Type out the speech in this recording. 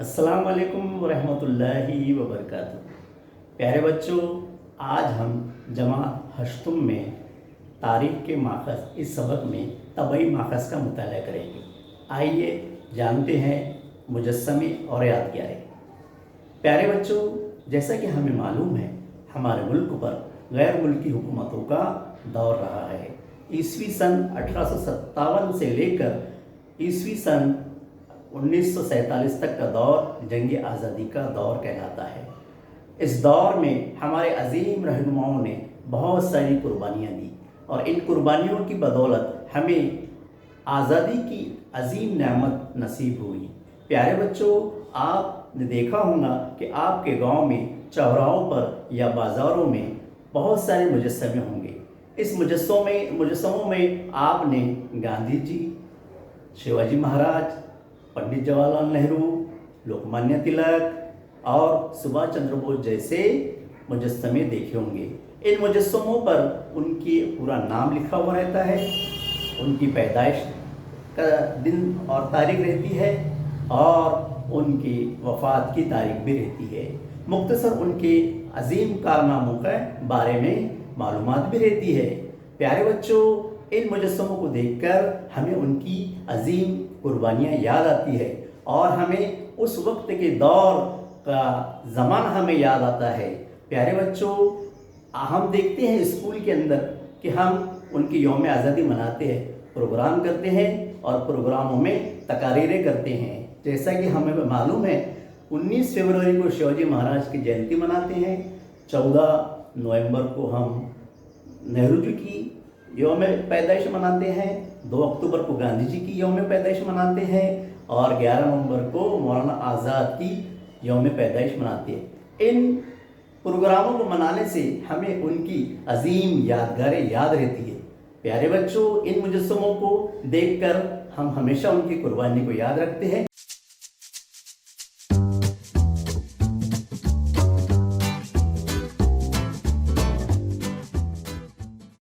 अस्सलाम वालेकुम वरहमतुल्लाहि वबरकातुहू। प्यारे बच्चों, आज हम जमा हश्तुम में तारीख़ के माखज़ इस सबक में तबई माखज़ का मुताला करेंगे। आइए जानते हैं मुजस्समे और यादगारें। प्यारे बच्चों, जैसा कि हमें मालूम है, हमारे मुल्क पर गैर मुल्की हुकूमतों का दौर रहा है। ईस्वी सन 1857 से लेकर ईस्वी सन 1947 तक का दौर जंग आज़ादी का दौर कहलाता है। इस दौर में हमारे अजीम रहनुमाओं ने बहुत सारी कुर्बानियाँ दी और इन कुर्बानियों की बदौलत हमें आज़ादी की अजीम नेमत नसीब हुई। प्यारे बच्चों, आपने देखा होगा कि आपके गांव में चौराहों पर या बाज़ारों में बहुत सारे मुजस्समे होंगे। इस मुजस्समों में आपने गांधी जी, शिवाजी महाराज, पंडित जवाहरलाल नेहरू, लोकमान्य तिलक और सुभाष चंद्र बोस जैसे मुजस्समे देखे होंगे। इन मुजस्समों पर उनकी पूरा नाम लिखा हुआ रहता है, उनकी पैदाइश का दिन और तारीख रहती है और उनकी वफ़ात की तारीख भी रहती है। मुख्तसर उनके अजीम कारनामों के बारे में मालूमात भी रहती है। प्यारे बच्चों, इन मुजस्समों को देखकर हमें उनकी अजीम कुर्बानियाँ याद आती है और हमें उस वक्त के दौर का ज़माना हमें याद आता है। प्यारे बच्चों, हम देखते हैं स्कूल के अंदर कि हम उनकी यौम आज़ादी मनाते हैं, प्रोग्राम करते हैं और प्रोग्रामों में तकारीरें करते हैं। जैसा कि हमें मालूम है, 19 फरवरी को शिवाजी महाराज की जयंती मनाते हैं, 14 नवंबर को हम नेहरू जी की यौम पैदाइश मनाते हैं, 2 अक्टूबर को गांधी जी की यौम पैदाइश मनाते हैं और 11 नवंबर को मौलाना आज़ाद की यौम पैदाइश मनाते हैं। इन प्रोग्रामों को मनाने से हमें उनकी अजीम यादगारें याद रहती है। प्यारे बच्चों, इन मुजस्समों को देखकर हम हमेशा उनकी कुर्बानी को याद रखते हैं।